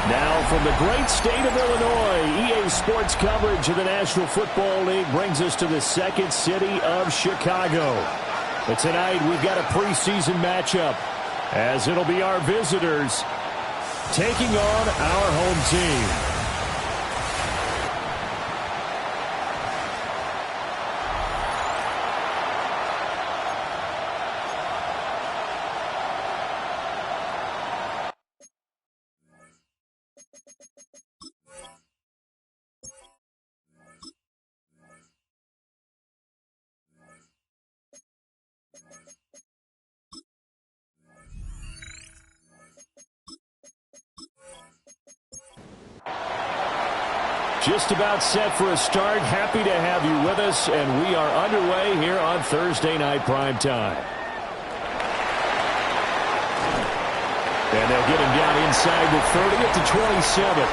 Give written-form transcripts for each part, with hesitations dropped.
Now from the great state of Illinois, EA Sports coverage of the National Football League brings us to the second city of Chicago. But tonight we've got a preseason matchup, as it'll be our visitors taking on our home team. Just about set for a start. Happy to have you with us, and we are underway here on Thursday Night Primetime. And they'll get him down inside the 30 at the 27.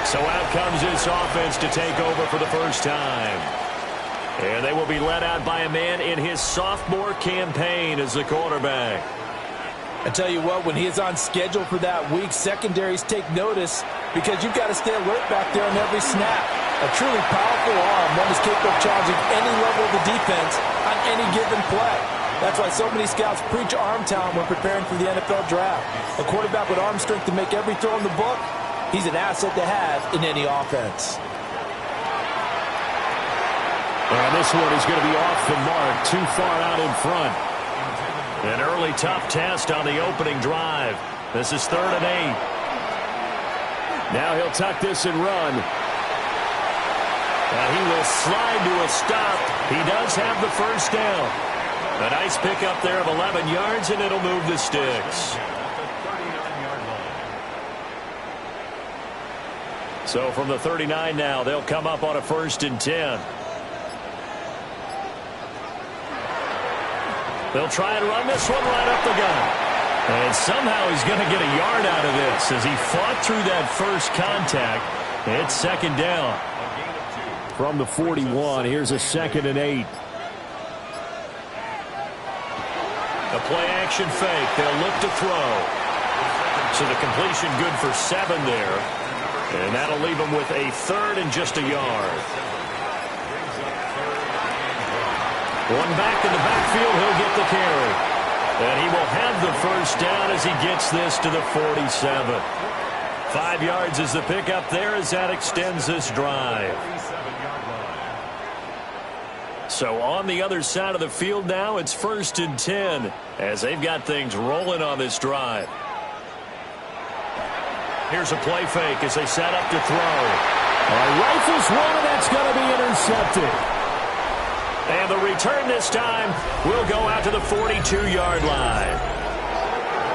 So out comes this offense to take over for the first time. And they will be led out by a man in his sophomore campaign as the quarterback. I tell you what, when he is on schedule for that week, secondaries take notice because you've got to stay alert back there on every snap. A truly powerful arm, one is capable of challenging any level of the defense on any given play. That's why so many scouts preach arm talent when preparing for the NFL draft. A quarterback with arm strength to make every throw in the book, he's an asset to have in any offense. And this one is going to be off the mark, too far out in front. An early tough test on the opening drive. This is 3rd and 8. Now he'll tuck this and run. And he will slide to a stop. He does have the first down. A nice pickup there of 11 yards, and it'll move the sticks. So from the 39 now, they'll come up on a 1st and 10. They'll try and run this one right up the gut. And somehow he's going to get a yard out of this as he fought through that first contact. It's 2nd down. From the 41, here's a 2nd and 8. A play-action fake. They'll look to throw. So the completion good for 7 there. And that'll leave him with a 3rd and just a yard. One back in the backfield, he'll get the carry. And he will have the first down as he gets this to the 47. 5 yards is the pickup there as that extends this drive. So on the other side of the field now, it's 1st and 10 as they've got things rolling on this drive. Here's a play fake as they set up to throw. Rifles one, and that's going to be intercepted. And the return this time will go out to the 42-yard line.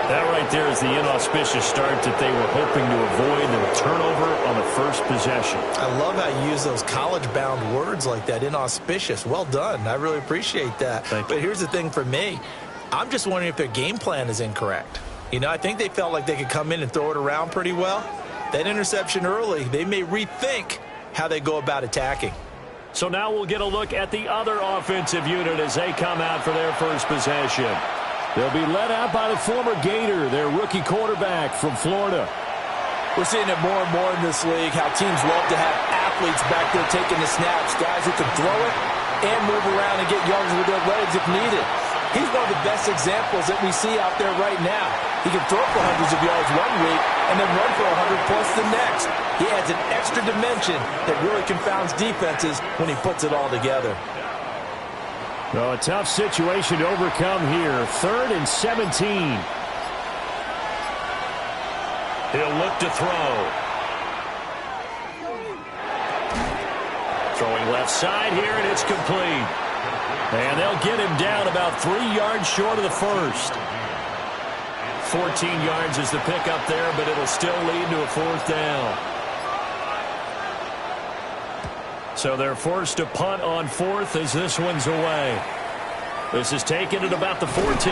That right there is the inauspicious start that they were hoping to avoid, the turnover on the first possession. I love how you use those college-bound words like that, inauspicious. Well done. I really appreciate that. But here's the thing for me. I'm just wondering if their game plan is incorrect. You know, I think they felt like they could come in and throw it around pretty well. That interception early, they may rethink how they go about attacking. So now we'll get a look at the other offensive unit as they come out for their first possession. They'll be led out by the former Gator, their rookie quarterback from Florida. We're seeing it more and more in this league, how teams love to have athletes back there taking the snaps, guys who can throw it and move around and get yards with their legs if needed. He's one of the best examples that we see out there right now. He can throw for hundreds of yards one week and then run for 100-plus the next. He adds an extra dimension that really confounds defenses when he puts it all together. Well, a tough situation to overcome here. 3rd and 17. He'll look to throw. Throwing left side here, and it's complete. And they'll get him down about 3 yards short of the first. 14 yards is the pickup there, but it'll still lead to a 4th down. So they're forced to punt on fourth as this one's away. This is taken at about the 14. 35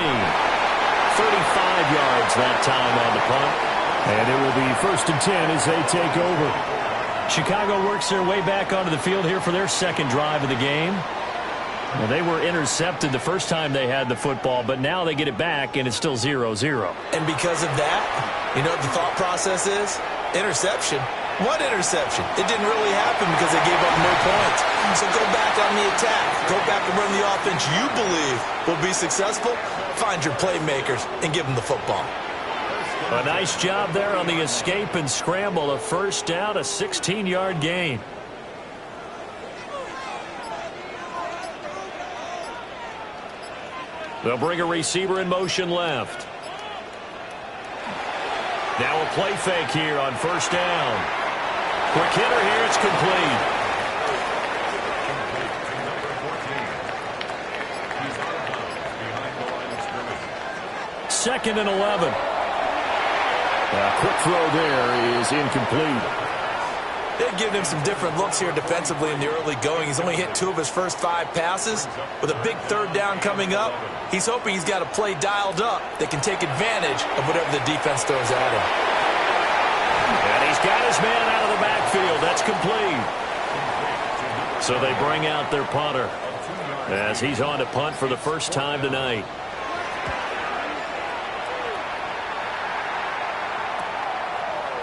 yards that time on the punt. And it will be 1st and 10 as they take over. Chicago works their way back onto the field here for their second drive of the game. Well, they were intercepted the first time they had the football, but now they get it back, and it's still 0-0. And because of that, you know what the thought process is? Interception. What interception? It didn't really happen because they gave up no points. So go back on the attack. Go back and run the offense you believe will be successful. Find your playmakers and give them the football. A nice job there on the escape and scramble. A first down, a 16-yard gain. They'll bring a receiver in motion left. Now a play fake here on first down. Quick hitter here, it's complete. Second and 11. A quick throw there is incomplete. They've given him some different looks here defensively in the early going. He's only hit 2 of his first 5 passes. With a big third down coming up, he's hoping he's got a play dialed up that can take advantage of whatever the defense throws at him. And he's got his man out of the backfield. That's complete. So they bring out their punter as he's on to punt for the first time tonight.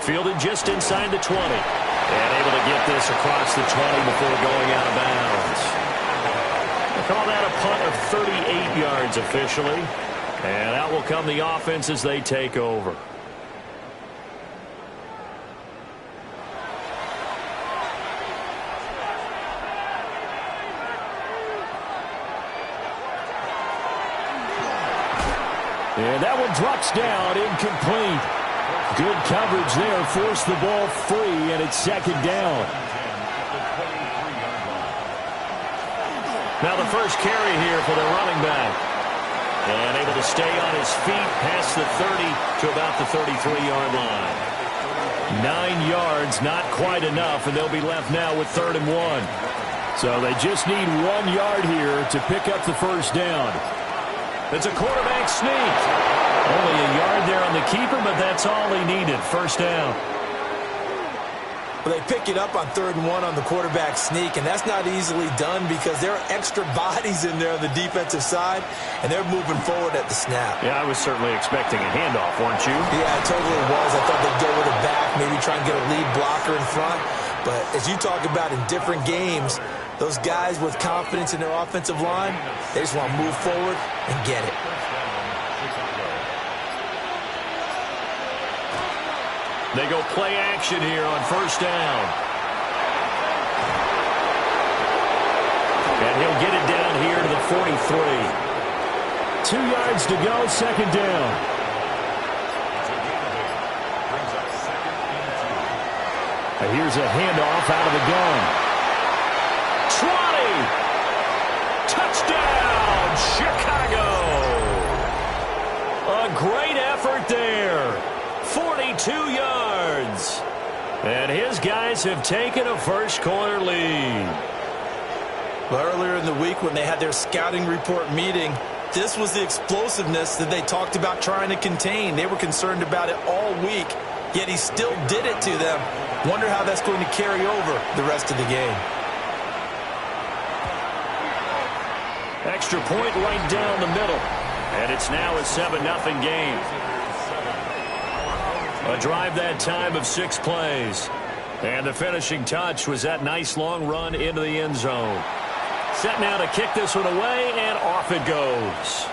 Fielded just inside the 20. And able to get this across the 20 before going out of bounds. They call that a punt of 38 yards officially. And out will come the offense as they take over. And that one drops down, incomplete. Good coverage there, forced the ball free, and it's second down. Now the first carry here for the running back. And able to stay on his feet past the 30 to about the 33-yard line. 9 yards, not quite enough, and they'll be left now with 3rd and 1. So they just need 1 yard here to pick up the first down. It's a quarterback sneak. Only a yard there on the keeper, but that's all he needed. First down. Well, they pick it up on 3rd and 1 on the quarterback sneak, and that's not easily done because there are extra bodies in there on the defensive side, and they're moving forward at the snap. Yeah, I was certainly expecting a handoff, weren't you? Yeah, I totally was. I thought they'd go with a back, maybe try and get a lead blocker in front. But as you talk about in different games, those guys with confidence in their offensive line, they just want to move forward and get it. They go play action here on first down. And he'll get it down here to the 43. 2 yards to go, second down. And here's a handoff out of the gun. 20! Touchdown, Chicago! A great effort there. 42 yards. And his guys have taken a first quarter lead. Well, earlier in the week when they had their scouting report meeting, this was the explosiveness that they talked about trying to contain. They were concerned about it all week, yet he still did it to them. Wonder how that's going to carry over the rest of the game. Extra point right down the middle. And it's now a 7-0 game. A drive that time of 6 plays. And the finishing touch was that nice long run into the end zone. Set now to kick this one away, and off it goes.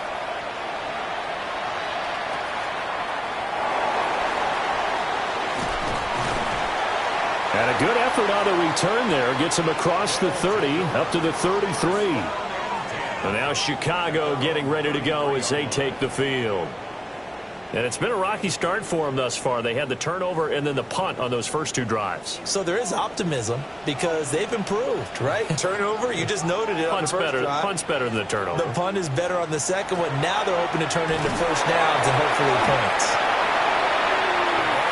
And a good effort on the return there. Gets him across the 30, up to the 33. And now Chicago getting ready to go as they take the field. And it's been a rocky start for them thus far. They had the turnover and then the punt on those first 2 drives. So there is optimism because they've improved, right? Turnover, you just noted it on the first drive. Punt's better than the turnover. The punt is better on the second one. Now they're hoping to turn into first downs and hopefully points.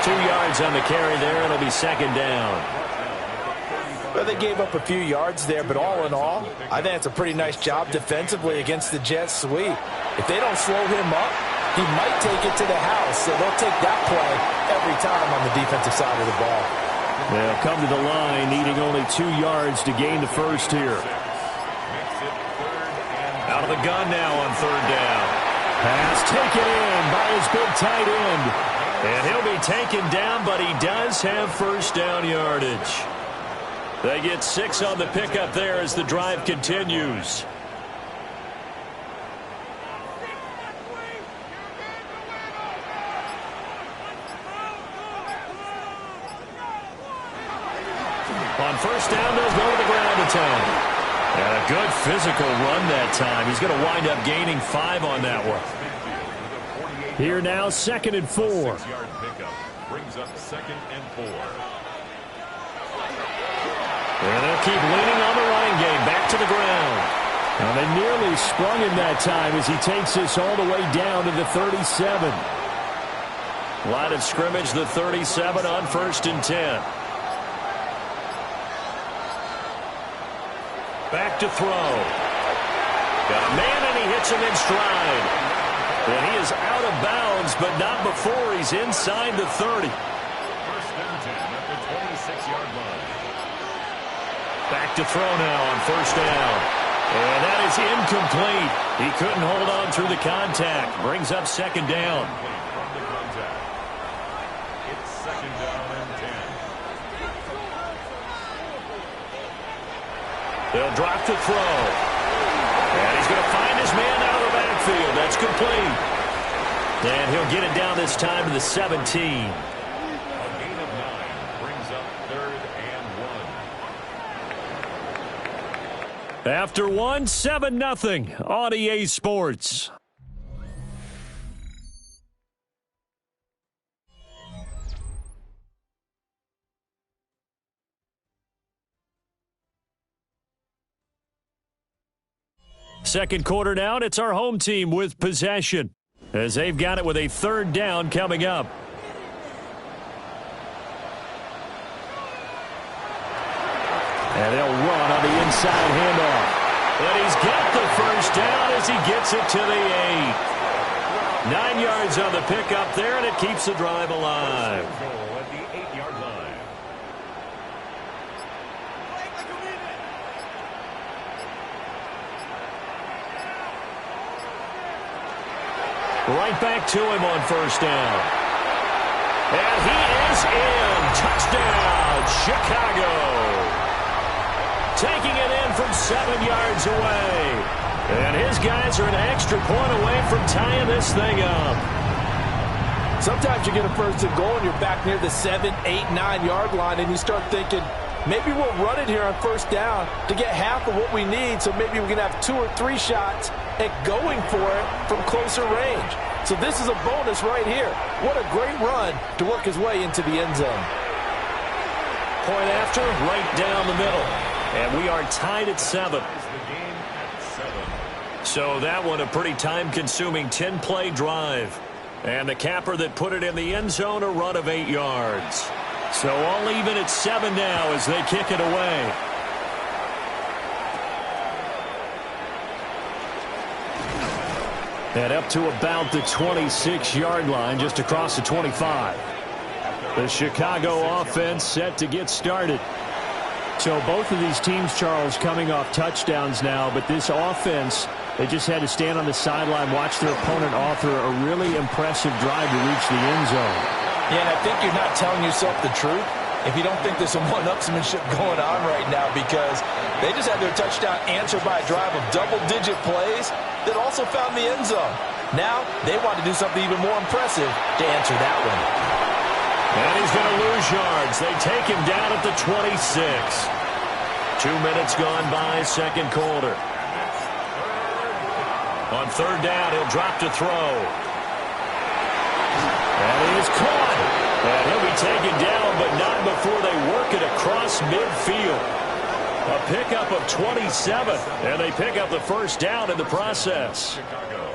2 yards on the carry there. It'll be second down. Well, they gave up a few yards there, but all in all, I think it's a pretty nice job defensively against the Jets sweep. If they don't slow him up, he might take it to the house, so they'll take that play every time on the defensive side of the ball. They'll come to the line, needing only 2 yards to gain the first here. Out of the gun now on third down. Pass taken in by his big tight end. And he'll be taken down, but he does have first down yardage. They get 6 on the pickup there as the drive continues. On first down, they'll go to the ground attack. And a good physical run that time. He's going to wind up gaining 5 on that one. Here now, 2nd and 4. 6-yard pickup brings up 2nd and 4. And they'll keep leaning on the running game. Back to the ground. Now they nearly sprung him that time as he takes this all the way down to the 37. Line of scrimmage, the 37 on 1st and 10. Back to throw. Got a man and he hits him in stride. And he is out of bounds, but not before he's inside the 30. 1st and 10 at the 26-yard line. Back to throw now on 1st down. And that is incomplete. He couldn't hold on through the contact. Brings up 2nd down. From the contact. It's 2nd down and 10. They'll drop to throw. And he's going to find his man out of the backfield. That's complete. And he'll get it down this time to the 17. A gain of 9 brings up 3rd and 1. After 1, 7-0 on EA Sports. Second quarter now, and it's our home team with possession as they've got it with a 3rd down coming up. And they'll run on the inside handoff. And he's got the first down as he gets it to the 8. 9 yards on the pickup there, and it keeps the drive alive. Goal at the 8-yard line. Right back to him on 1st down. And he is in. Touchdown, Chicago. Taking it in from 7 yards away. And his guys are an extra point away from tying this thing up. Sometimes you get a 1st and goal and you're back near the 7, 8, 9-yard line, and you start thinking, maybe we'll run it here on 1st down to get half of what we need, so maybe we can have 2 or 3 shots at going for it from closer range. So this is a bonus right here. What a great run to work his way into the end zone. Point after, right down the middle. And we are tied at 7. So that one a pretty time-consuming 10-play drive. And the capper that put it in the end zone, a run of 8 yards. So all even at 7 now as they kick it away. And up to about the 26-yard line, just across the 25. The Chicago offense set to get started. So both of these teams, Charles, coming off touchdowns now, but this offense, they just had to stand on the sideline, watch their opponent author a really impressive drive to reach the end zone. Yeah, and I think you're not telling yourself the truth if you don't think there's some one-upsmanship going on right now, because they just had their touchdown answered by a drive of double-digit plays that also found the end zone. Now they want to do something even more impressive to answer that one. And he's going to lose yards. They take him down at the 26. 2 minutes gone by, second quarter. On 3rd down, he'll drop to throw. And he is caught. And he'll be taken down, but not before they work it across midfield. A pickup of 27, and they pick up the first down in the process. Chicago.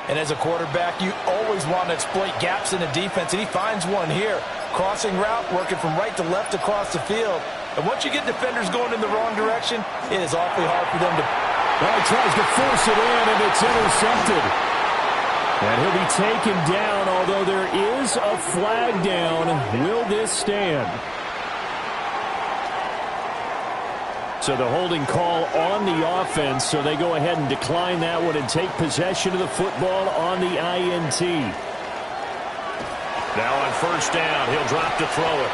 And as a quarterback, you always want to exploit gaps in the defense, and he finds one here. Crossing route, working from right to left across the field. And once you get defenders going in the wrong direction, it is awfully hard for them to... Well, he tries to force it in, and it's intercepted. And he'll be taken down, although there is a flag down. Will this stand? So the holding call on the offense, so they go ahead and decline that one and take possession of the football on the INT. Now on first down, he'll drop to throw it.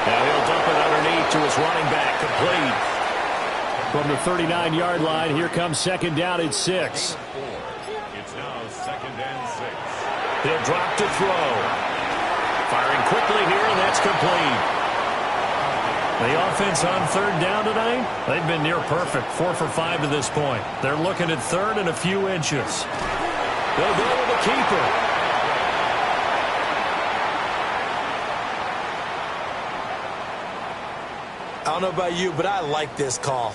Now he'll dump it underneath to his running back, complete. From the 39-yard line, here comes second down at 6. It's now 2nd and 6. He'll drop to throw. Firing quickly here, and that's complete. The offense on third down tonight, they've been near perfect, 4 for 5 to this point. They're looking at third and a few inches. They'll go with the keeper. I don't know about you, but I like this call.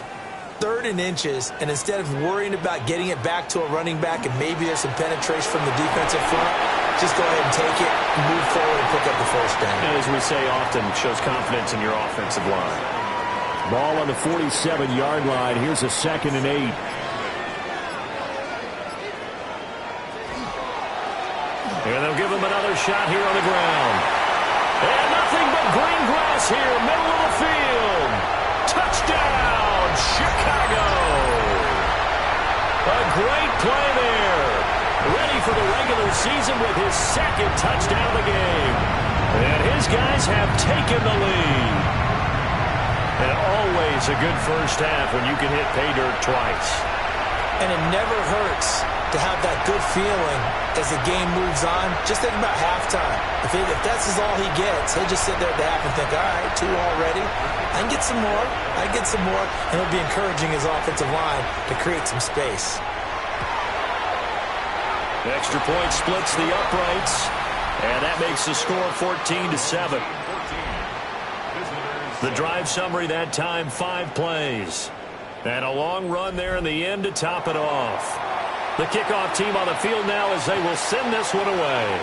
3rd and inches, and instead of worrying about getting it back to a running back and maybe there's some penetration from the defensive front, just go ahead and take it, move forward, and pick up the first down. And as we say often, shows confidence in your offensive line. Ball on the 47-yard line. Here's a 2nd and 8. And they'll give him another shot here on the ground. And nothing but green grass here, middle of the field. Touchdown, Chicago. A great play there. Ready for the regular season with his 2nd touchdown of the game. And his guys have taken the lead. And always a good first half when you can hit pay dirt twice. And it never hurts to have that good feeling as the game moves on. Just think about halftime. If that's all he gets, he'll just sit there at the half and think, all right, 2 already. I can get some more. I can get some more. And he'll be encouraging his offensive line to create some space. The extra point splits the uprights, and that makes the score 14-7. The drive summary that time, 5 plays. And a long run there in the end to top it off. The kickoff team on the field now as they will send this one away.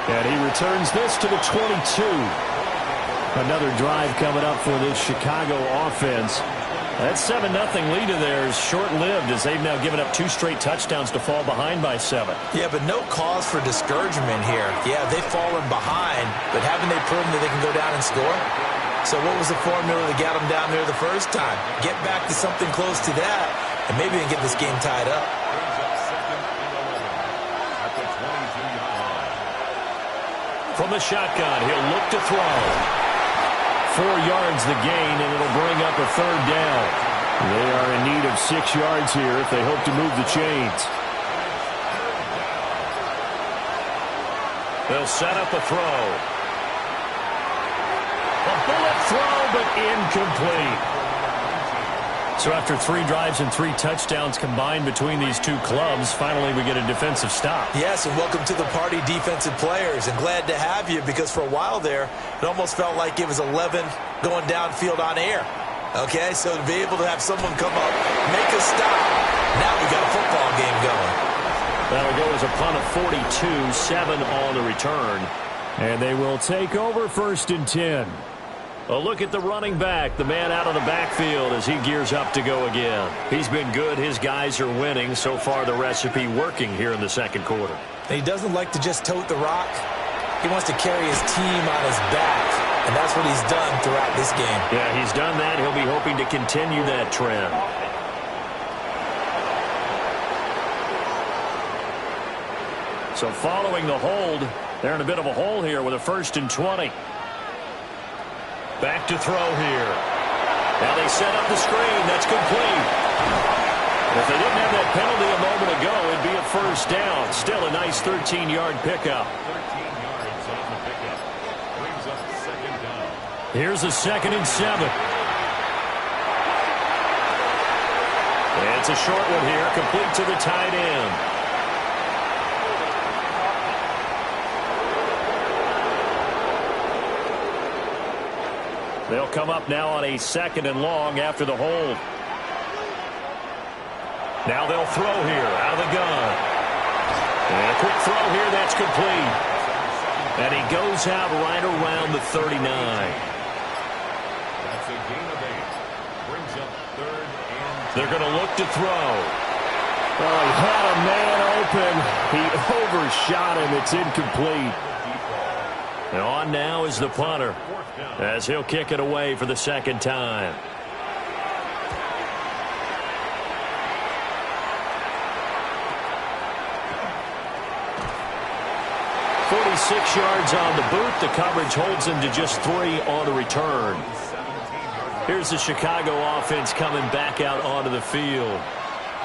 And he returns this to the 22. Another drive coming up for this Chicago offense. That 7-0 lead of theirs short-lived as they've now given up 2 straight touchdowns to fall behind by 7. Yeah, but no cause for discouragement here. Yeah, they've fallen behind, but haven't they proven that they can go down and score? So what was the formula that got them down there the first time? Get back to something close to that, and maybe they can get this game tied up. From the shotgun, he'll look to throw. 4 yards the gain, and it'll bring up a 3rd down. They are in need of 6 yards here if they hope to move the chains. They'll set up a throw. A bullet throw, but incomplete. So after 3 drives and 3 touchdowns combined between these 2 clubs, finally we get a defensive stop. Yes, and welcome to the party, defensive players. And glad to have you because for a while there, it almost felt like it was 11 going downfield on air. Okay, so to be able to have someone come up, make a stop, now we got a football game going. That'll go as a punt of 42, 7 on the return. And they will take over 1st and 10. A look at the running back, the man out of the backfield as he gears up to go again. He's been good. His guys are winning. So far, the recipe working here in the 2nd quarter. And he doesn't like to just tote the rock. He wants to carry his team on his back, and that's what he's done throughout this game. Yeah, he's done that. He'll be hoping to continue that trend. So following the hold, they're in a bit of a hole here with a 1st and 20. Back to throw here. Now they set up the screen. That's complete. If they didn't have that penalty a moment ago, it'd be a 1st down. Still a nice 13-yard pickup. 13 yards on the pickup. Brings up 2nd down. Here's a 2nd and 7. And it's a short one here, complete to the tight end. They'll come up now on a 2nd and long after the hold. Now they'll throw here out of the gun. And a quick throw here that's complete. And he goes out right around the 39. That's a gain of 8. Brings up 3rd and 10. They're going to look to throw. Oh, he had a man open. He overshot him. It's incomplete. And on now is the punter, as he'll kick it away for the 2nd time. .46 yards on the boot. The coverage holds him to just 3 on the return. Here's the Chicago offense coming back out onto the field.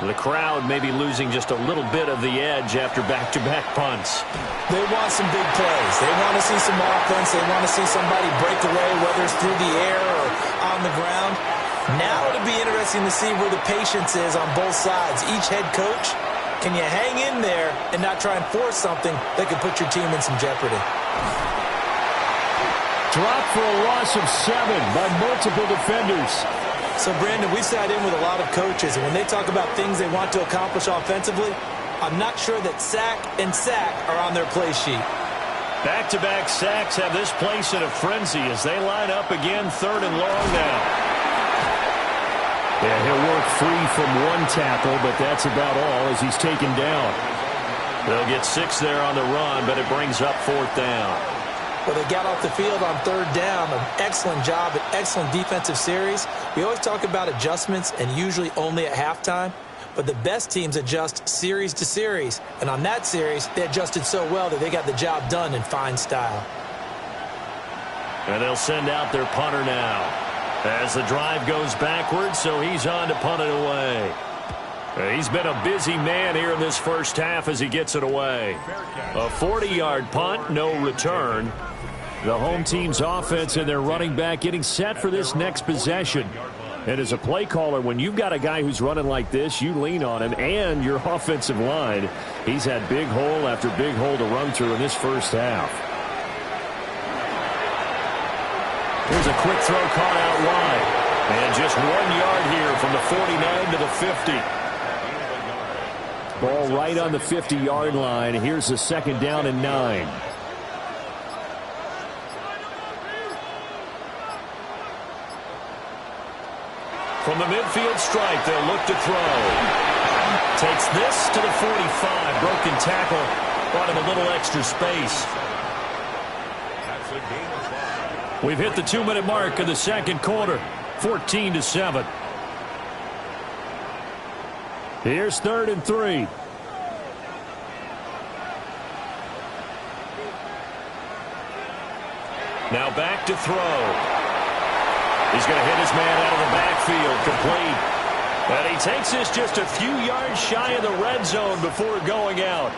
The crowd may be losing just a little bit of the edge after back-to-back punts. They want some big plays. They want to see some offense. They want to see somebody break away, whether it's through the air or on the ground. Now it'll be interesting to see where the patience is on both sides. Each head coach, can you hang in there and not try and force something that could put your team in some jeopardy? Dropped for a loss of 7 by multiple defenders. So, Brandon, we've sat in with a lot of coaches, and when they talk about things they want to accomplish offensively, I'm not sure that sack and sack are on their play sheet. Back-to-back sacks have this place in a frenzy as they line up again 3rd and long now. Yeah, he'll work free from 1 tackle, but that's about all as he's taken down. They'll get 6 there on the run, but it brings up 4th down. Well, they got off the field on 3rd down. An excellent job, an excellent defensive series. We always talk about adjustments and usually only at halftime, but the best teams adjust series to series. And on that series, they adjusted so well that they got the job done in fine style. And they'll send out their punter now as the drive goes backwards, so he's on to punt it away. He's been a busy man here in this first half as he gets it away. A 40-yard punt, no return. The home team's offense and their running back getting set for this next possession. And as a play caller, when you've got a guy who's running like this, you lean on him and your offensive line. He's had big hole after big hole to run through in this first half. Here's a quick throw caught out wide. And just 1 yard here from the 49 to the 50. Ball right on the 50-yard line. Here's the 2nd down and 9. From the midfield stripe, they'll look to throw. Takes this to the 45. Broken tackle. Brought him a little extra space. We've hit the 2-minute mark of the 2nd quarter. 14-7. Here's 3rd and 3. Now back to throw. He's going to hit his man out of the backfield. Complete. And he takes this just a few yards shy of the red zone before going out.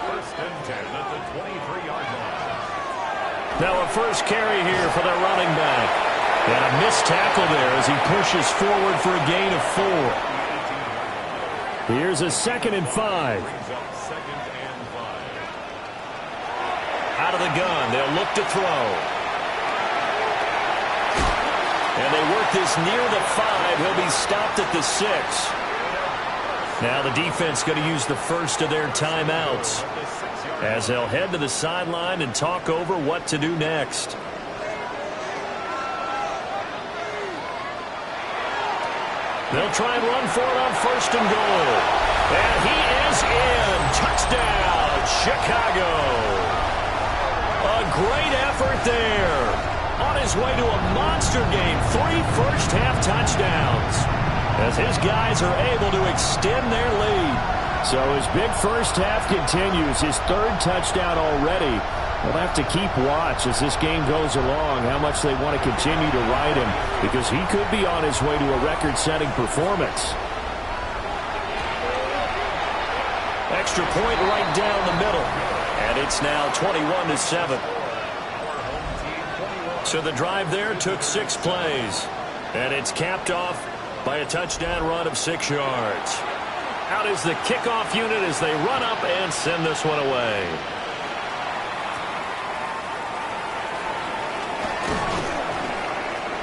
First and 10 at the 23-yard line. Now a first carry here for the running back. And a missed tackle there as he pushes forward for a gain of 4. Here's a 2nd and 5. Out of the gun, they'll look to throw. And they work this near the 5. He'll be stopped at the 6. Now the defense going to use the first of their timeouts as they'll head to the sideline and talk over what to do next. They'll try and run for it on 1st and goal. And he is in. Touchdown, Chicago. A great effort there. On his way to a monster game. 3 first-half touchdowns. As his guys are able to extend their lead. So his big first half continues. His 3rd touchdown already. We'll have to keep watch as this game goes along, how much they want to continue to ride him, because he could be on his way to a record-setting performance. Extra point right down the middle. And it's now 21-7. So the drive there took 6 plays. And it's capped off by a touchdown run of 6 yards. Out is the kickoff unit as they run up and send this one away.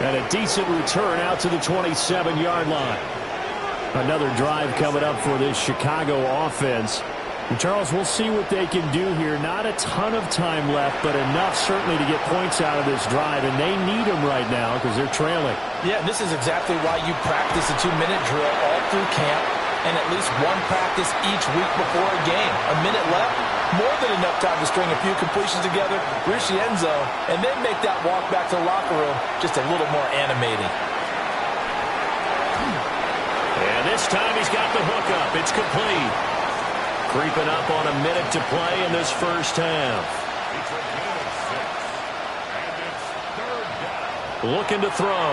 And a decent return out to the 27-yard line. Another drive coming up for this Chicago offense. And Charles, we'll see what they can do here. Not a ton of time left, but enough certainly to get points out of this drive. And they need them right now because they're trailing. Yeah, this is exactly why you practice a 2-minute drill all through camp and at least one practice each week before a game. A minute left, more than enough time to string a few completions together, reach the end zone, and then make that walk back to the locker room just a little more animating. And this time he's got the hook up. It's complete. Creeping up on a minute to play in this first half. Looking to throw.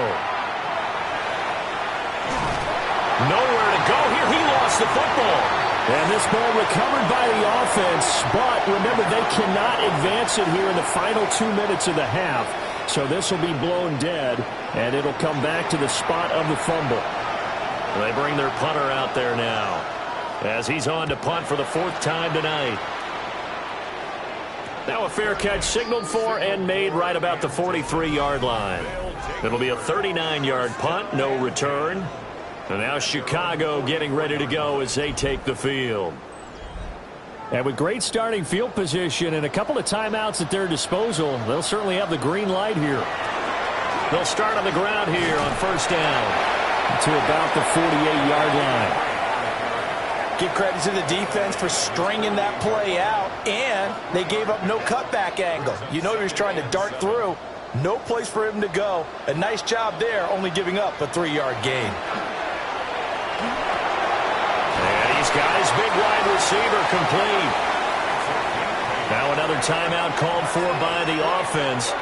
Nowhere to go here. He lost the football. And this ball recovered by the offense. But remember, they cannot advance it here in the final 2 minutes of the half. So this will be blown dead. And it'll come back to the spot of the fumble. They bring their punter out there now, as he's on to punt for the 4th time tonight. Now a fair catch signaled for and made right about the 43-yard line. It'll be a 39-yard punt, no return. And now Chicago getting ready to go as they take the field. And with great starting field position and a couple of timeouts at their disposal, they'll certainly have the green light here. They'll start on the ground here on first down to about the 48-yard line. Give credit to the defense for stringing that play out, and they gave up no cutback angle. You know he was trying to dart through. No place for him to go. A nice job there, only giving up a 3-yard gain. And he's got his big wide receiver complete. Now another timeout called for by the offense,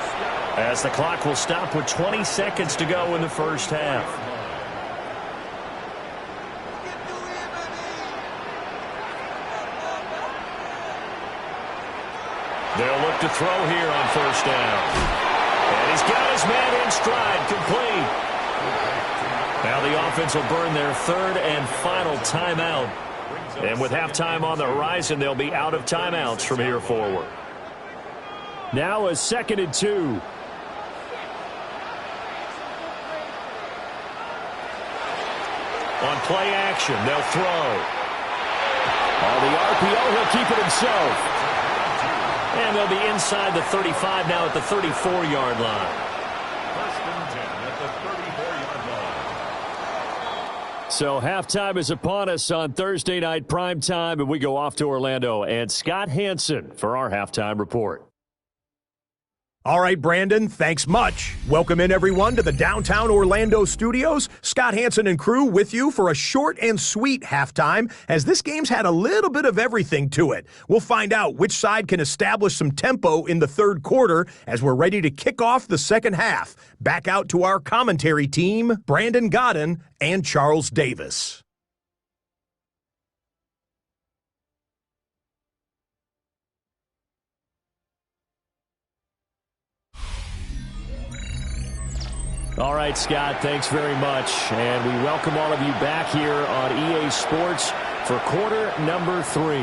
as the clock will stop with 20 seconds to go in the first half. They'll look to throw here on first down. And he's got his man in stride, complete. Now the offense will burn their 3rd and final timeout. And with halftime on the horizon, they'll be out of timeouts from here forward. Now a 2nd and 2. On play action, they'll throw. On the RPO, he'll keep it himself. And they'll be inside the 35 now at the 34-yard line. 1st and 10 at the 34-yard line. So halftime is upon us on Thursday night primetime, and we go off to Orlando. And Scott Hansen for our halftime report. All right, Brandon, thanks much. Welcome in, everyone, to the downtown Orlando studios. Scott Hansen and crew with you for a short and sweet halftime, as this game's had a little bit of everything to it. We'll find out which side can establish some tempo in the 3rd quarter as we're ready to kick off the 2nd half. Back out to our commentary team, Brandon Godden and Charles Davis. All right, Scott, thanks very much. And we welcome all of you back here on EA Sports for quarter number 3.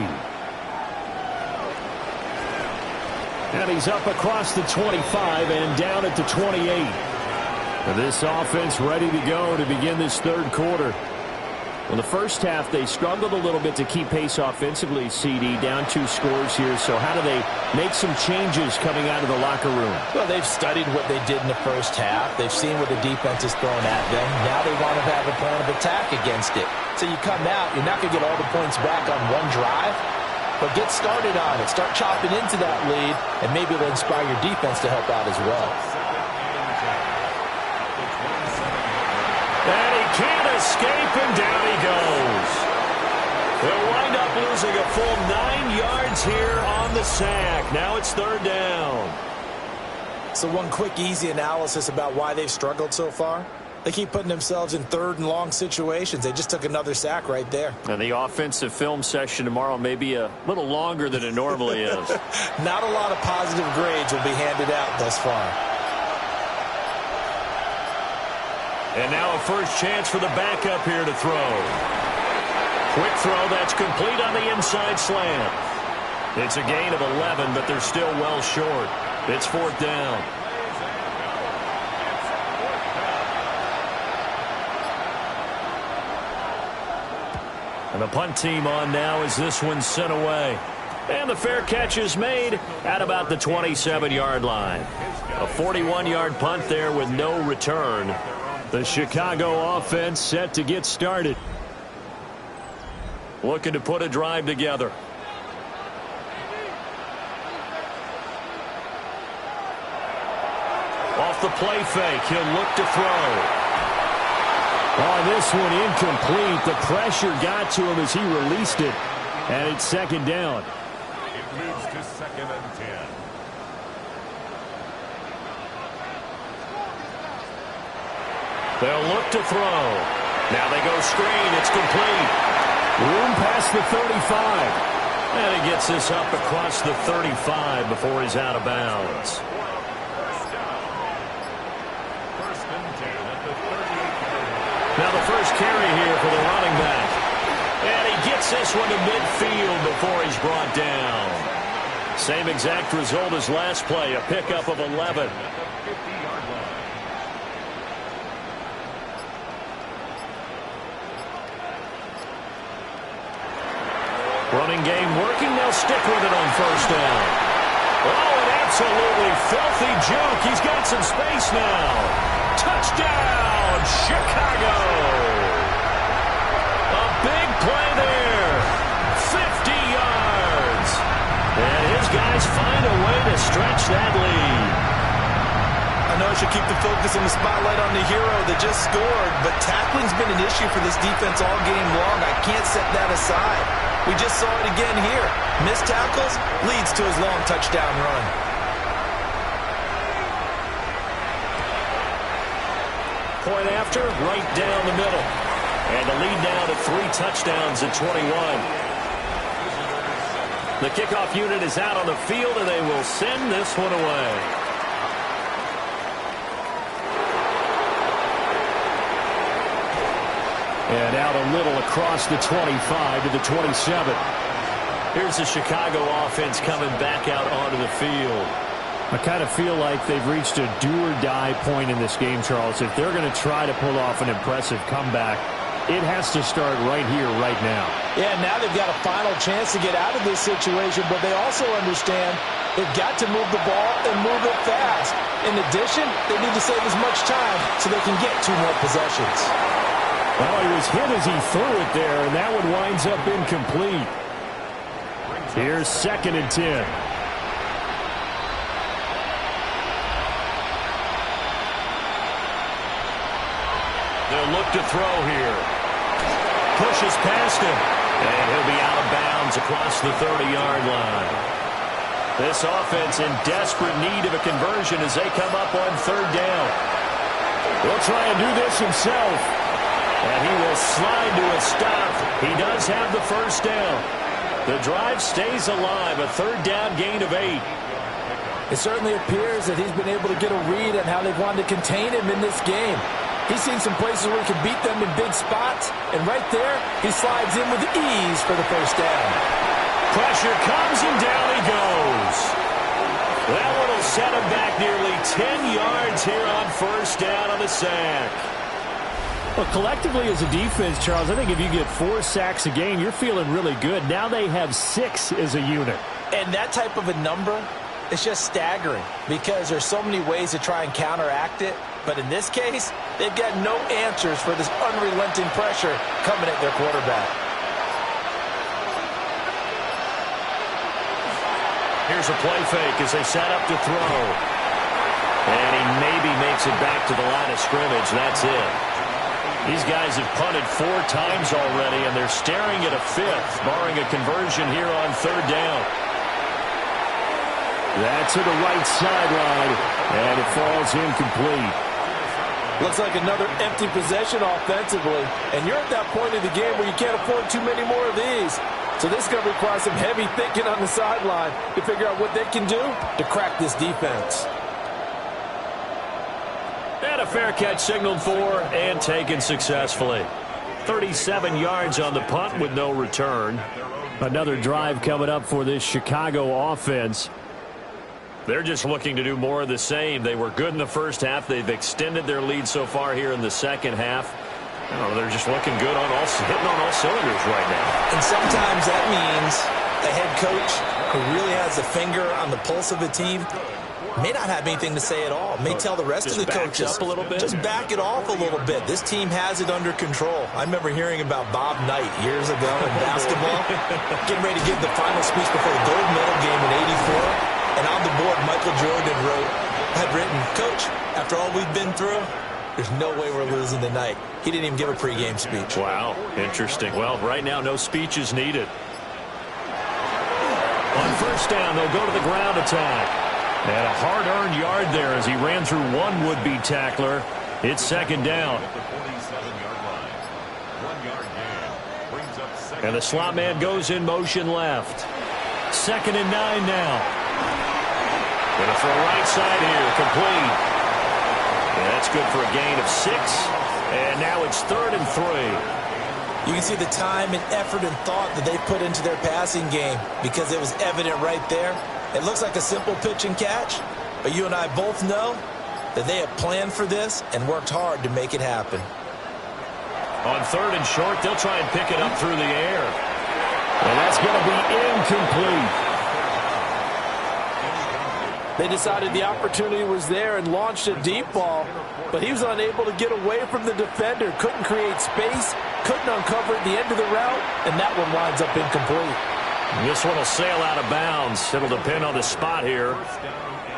And he's up across the 25 and down at the 28. And this offense ready to go to begin this 3rd quarter. In the first half, they struggled a little bit to keep pace offensively, CD, down 2 scores here. So how do they make some changes coming out of the locker room? Well, they've studied what they did in the first half. They've seen what the defense is throwing at them. Now they want to have a plan of attack against it. So you come out, you're not going to get all the points back on one drive, but get started on it. Start chopping into that lead, and maybe it'll inspire your defense to help out as well. And he can't escape, and down he goes. They'll wind up losing a full 9 yards here on the sack. Now it's 3rd down. So one quick, easy analysis about why they've struggled so far. They keep putting themselves in 3rd and long situations. They just took another sack right there. And the offensive film session tomorrow may be a little longer than it normally is. Not a lot of positive grades will be handed out thus far. And now a first chance for the backup here to throw. Quick throw that's complete on the inside slant. It's a gain of 11, but they're still well short. It's 4th down. And the punt team on now as this one's sent away. And the fair catch is made at about the 27-yard line. A 41-yard punt there with no return. The Chicago offense set to get started. Looking to put a drive together. Off the play fake, he'll look to throw. Oh, this one incomplete. The pressure got to him as he released it. And it's second down. It moves to 2nd and 10. They'll look to throw. Now they go screen. It's complete. Room past the 35. And he gets this up across the 35 before he's out of bounds. Now the first carry here for the running back. And he gets this one to midfield before he's brought down. Same exact result as last play, a pickup of 11. Running game working, they'll stick with it on first down. Oh, an absolutely filthy juke. He's got some space now. Touchdown, Chicago. A big play there. 50 yards. And his guys find a way to stretch that lead. I know I should keep the focus on the spotlight on the hero that just scored, but tackling's been an issue for this defense all game long. I can't set that aside. We just saw it again here. Missed tackles leads to his long touchdown run. Point after, right down the middle. And the lead now to 3 touchdowns at 21. The kickoff unit is out on the field, and they will send this one away. And out a little across the 25 to the 27. Here's the Chicago offense coming back out onto the field. I kind of feel like they've reached a do-or-die point in this game, Charles. If they're going to try to pull off an impressive comeback, it has to start right here, right now. Yeah, now they've got a final chance to get out of this situation, but they also understand they've got to move the ball and move it fast. In addition, they need to save as much time so they can get 2 more possessions. Well, he was hit as he threw it there, and that one winds up incomplete. Here's 2nd and 10. They'll look to throw here. Pushes past him, and he'll be out of bounds across the 30-yard line. This offense in desperate need of a conversion as they come up on 3rd down. He'll try and do this himself. And he will slide to a stop. He does have the first down. The drive stays alive, a 3rd down gain of 8. It certainly appears that he's been able to get a read on how they've wanted to contain him in this game. He's seen some places where he can beat them in big spots, and right there, he slides in with ease for the first down. Pressure comes, and down he goes. That one will set him back nearly 10 yards here on first down on the sack. Well, collectively as a defense, Charles, I think if you get 4 sacks a game, you're feeling really good. Now they have 6 as a unit. And that type of a number is just staggering because there's so many ways to try and counteract it. But in this case, they've got no answers for this unrelenting pressure coming at their quarterback. Here's a play fake as they set up to throw. And he maybe makes it back to the line of scrimmage. That's it. These guys have punted 4 times already, and they're staring at a 5th, barring a conversion here on 3rd down. That's to the right sideline, and it falls incomplete. Looks like another empty possession offensively, and you're at that point in the game where you can't afford too many more of these. So this is going to require some heavy thinking on the sideline to figure out what they can do to crack this defense. And a fair catch signaled for and taken successfully. 37 yards on the punt with no return. Another drive coming up for this Chicago offense. They're just looking to do more of the same. They were good in the first half. They've extended their lead so far here in the second half. Oh, they're just looking good on hitting on all cylinders right now. And sometimes that means a head coach who really has a finger on the pulse of a team may not have anything to say at all. May tell the rest of the coaches, up a little bit. just back it off a little bit. This team has it under control. I remember hearing about Bob Knight years ago in basketball, getting ready to give the final speech before the gold medal game in '84. And on the board, Michael Jordan had written, "Coach, after all we've been through, there's no way we're losing tonight." He didn't even give a pregame speech. Wow, interesting. Well, right now, no speech is needed. On first down, they'll go to the ground attack. And a hard-earned yard there as he ran through one would-be tackler. It's second down. And the slot man goes in motion left. 2nd and 9 now. Going to throw right side here, complete. And that's good for a gain of 6. And now it's 3rd and 3. You can see the time and effort and thought that they put into their passing game because it was evident right there. It looks like a simple pitch and catch, but you and I both know that they have planned for this and worked hard to make it happen. On 3rd and short, they'll try and pick it up through the air. And that's going to be incomplete. They decided the opportunity was there and launched a deep ball, but he was unable to get away from the defender, couldn't create space, couldn't uncover at the end of the route, and that one winds up incomplete. This one will sail out of bounds. It'll depend on the spot here.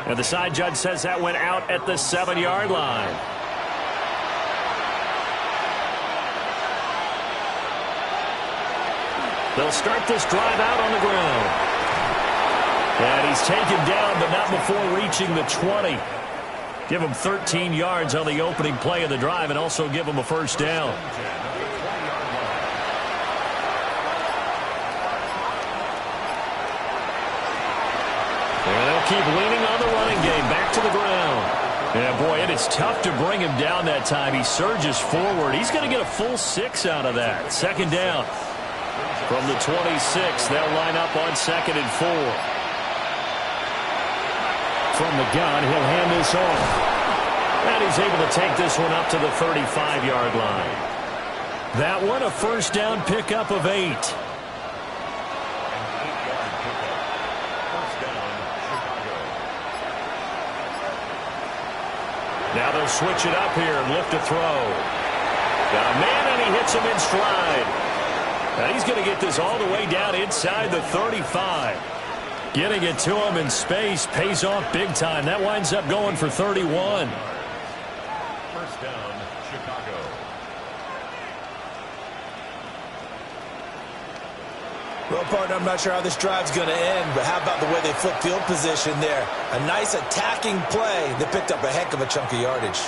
And the side judge says that went out at the 7-yard line. They'll start this drive out on the ground. And he's taken down, but not before reaching the 20. Give him 13 yards on the opening play of the drive and also give him a first down. And they'll keep leaning on the running game. Back to the ground. Yeah, boy, it is tough to bring him down that time. He surges forward. He's going to get a full 6 out of that. 2nd down. From the 26, they'll line up on 2nd and 4. From the gun, he'll hand this off. And he's able to take this one up to the 35-yard line. That one, a first down pickup of 8. Now they'll switch it up here and lift a throw. Got a man, and he hits him in stride. Now he's going to get this all the way down inside the 35. Getting it to him in space pays off big time. That winds up going for 31. First down, Chicago. Well, partner, I'm not sure how this drive's going to end, but how about the way they flip field position there? A nice attacking play that picked up a heck of a chunk of yardage.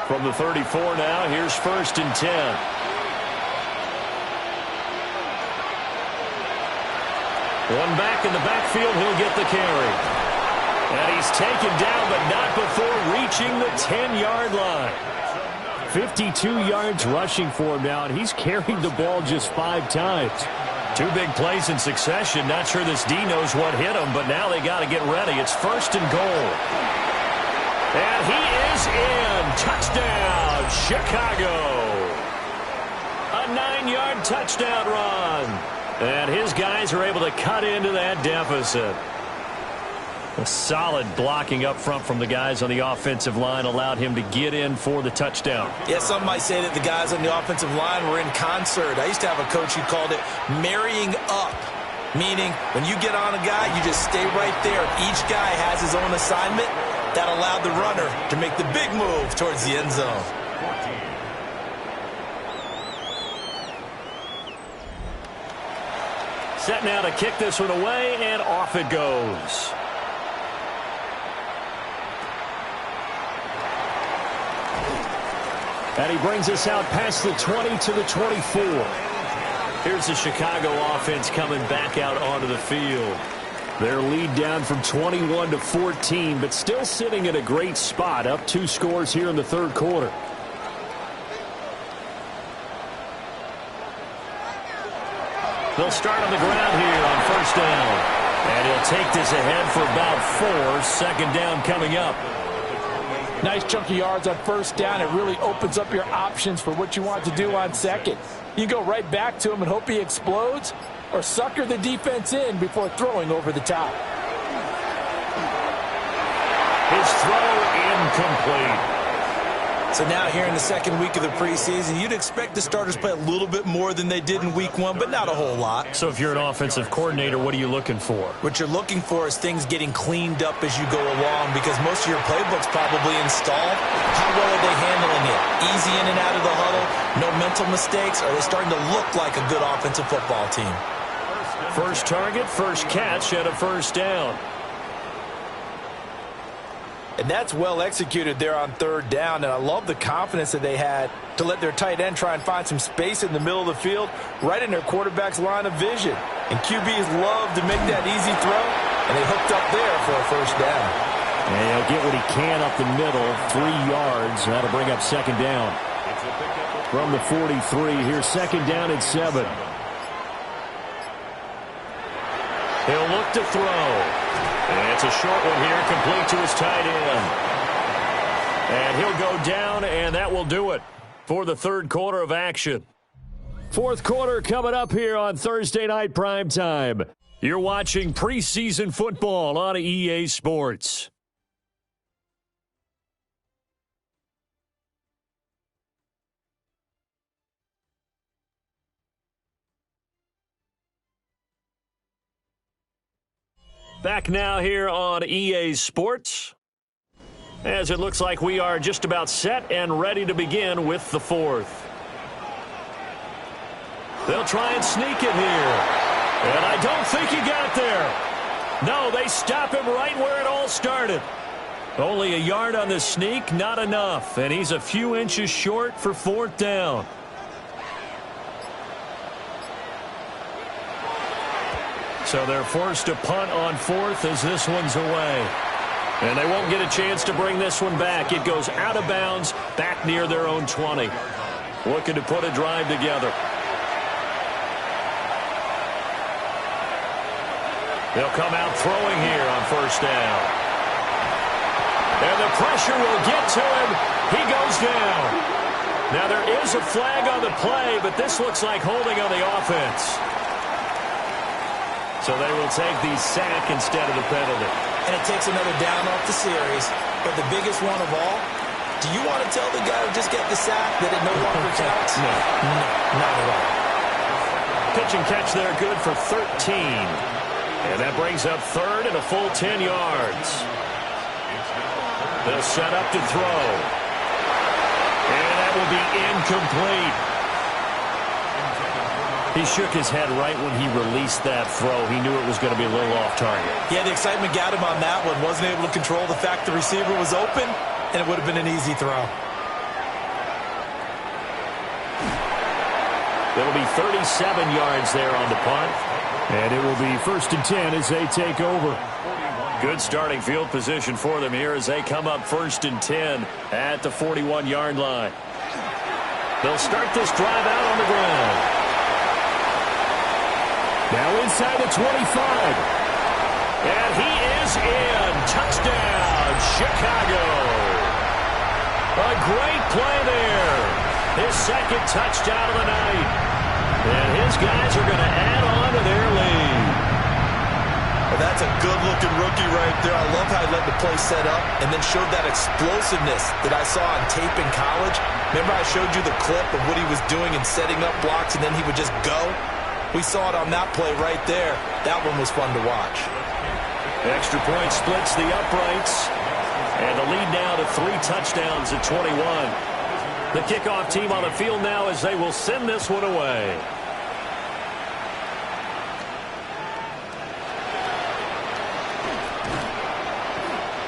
From the 34 now, here's 1st and 10. One back in the backfield, he'll get the carry. And he's taken down, but not before reaching the 10-yard line. 52 yards rushing for him now, and he's carried the ball just 5 times. 2 big plays in succession. Not sure this D knows what hit him, but now they got to get ready. It's 1st and goal. And he is in. Touchdown, Chicago. A 9-yard touchdown run. And his guys are able to cut into that deficit. A solid blocking up front from the guys on the offensive line allowed him to get in for the touchdown. Yeah, some might say that the guys on the offensive line were in concert. I used to have a coach who called it marrying up, meaning when you get on a guy, you just stay right there. Each guy has his own assignment. That allowed the runner to make the big move towards the end zone. Set now to kick this one away, and off it goes. And he brings us out past the 20 to the 24. Here's the Chicago offense coming back out onto the field. Their lead down from 21 to 14, but still sitting in a great spot, up 2 scores here in the 3rd quarter. They'll start on the ground here on 1st down. And he'll take this ahead for about 4. 2nd down coming up. Nice chunky yards on first down. It really opens up your options for what you want to do on second. You go right back to him and hope he explodes, or sucker the defense in before throwing over the top. His throw incomplete. So now here in the second week of the preseason, you'd expect the starters to play a little bit more than they did in week one, but not a whole lot. So if you're an offensive coordinator, what are you looking for? What you're looking for is things getting cleaned up as you go along, because most of your playbook's probably installed. How well are they handling it? Easy in and out of the huddle? No mental mistakes? Are they starting to look like a good offensive football team? First target, first catch, and a first down. And that's well executed there on third down, and I love the confidence that they had to let their tight end try and find some space in the middle of the field, right in their quarterback's line of vision. And QBs love to make that easy throw, and they hooked up there for a first down. And he'll get what he can up the middle, 3 yards. That'll bring up second down. From the 43, here's second down and 7. He'll look to throw. And it's a short one here, complete to his tight end. And he'll go down, and that will do it for the third quarter of action. Fourth quarter coming up here on Thursday Night Primetime. You're watching preseason football on EA Sports. Back now here on EA Sports, as it looks like we are just about set and ready to begin with the fourth. They'll try and sneak it here, and I don't think he got there. No, they stop him right where it all started. Only a yard on the sneak, not enough, and he's a few inches short for fourth down. So they're forced to punt on fourth as this one's away. And they won't get a chance to bring this one back. It goes out of bounds, back near their own 20. Looking to put a drive together. They'll come out throwing here on first down. And the pressure will get to him. He goes down. Now there is a flag on the play, but this looks like holding on the offense. So they will take the sack instead of the penalty. And it takes another down off the series. But the biggest one of all, do you want to tell the guy who just got the sack that it no longer counts? No. No, not at all. Pitch and catch there, good for 13. And that brings up third and a full 10 yards. They'll set up to throw. And that will be incomplete. He shook his head right when he released that throw. He knew it was going to be a little off target. Yeah, the excitement got him on that one. Wasn't able to control the fact the receiver was open, and it would have been an easy throw. It'll be 37 yards there on the punt. And it will be first and 10 as they take over. Good starting field position for them here as they come up first and 10 at the 41-yard line. They'll start this drive out on the ground. Now inside the 25. And he is in. Touchdown, Chicago. A great play there. His second touchdown of the night. And his guys are going to add on to their lead. Well, that's a good-looking rookie right there. I love how he let the play set up and then showed that explosiveness that I saw on tape in college. Remember I showed you the clip of what he was doing and setting up blocks, and then he would just go? We saw it on that play right there. That one was fun to watch. Extra point splits the uprights. And the lead now to 3 touchdowns at 21. The kickoff team on the field now as they will send this one away.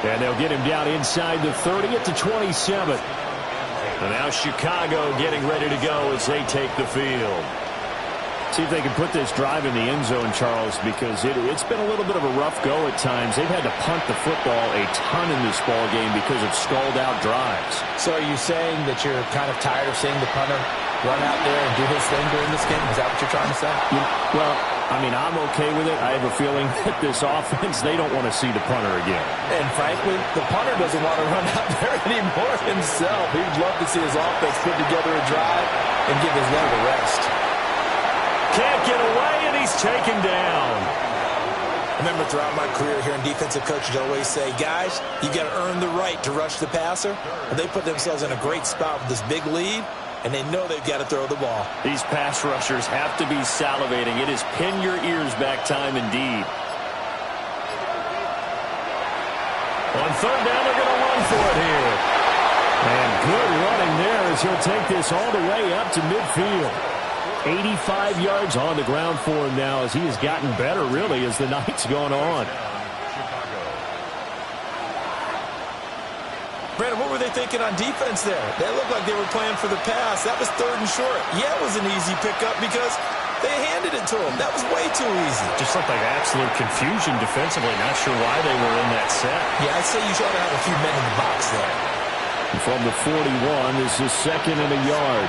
And they'll get him down inside the 30 at the 27. And now Chicago getting ready to go as they take the field. See if they can put this drive in the end zone, Charles, because it's been a little bit of a rough go at times. They've had to punt the football a ton in this ball game because of stalled out drives. So are you saying that you're kind of tired of seeing the punter run out there and do his thing during this game? Is that what you're trying to say? Well, I mean, I'm okay with it. I have a feeling that this offense, they don't want to see the punter again. And frankly, the punter doesn't want to run out there anymore himself. He'd love to see his offense put together a drive and give his leg a rest. Can't get away, and he's taken down. I remember throughout my career hearing defensive coaches always say, guys, you got to earn the right to rush the passer. And they put themselves in a great spot with this big lead, and they know they've got to throw the ball. These pass rushers have to be salivating. It is pin your ears back time indeed. On third down, they're going to run for it here. And good running there as he'll take this all the way up to midfield. 85 yards on the ground for him now as he has gotten better, really, as the night's gone on. Brandon, what were they thinking on defense there? They looked like they were playing for the pass. That was third and short. Yeah, it was an easy pickup because they handed it to him. That was way too easy. Just looked like absolute confusion defensively. Not sure why they were in that set. Yeah, I'd say you ought to have a few men in the box there. From the 41, this is second and a yard.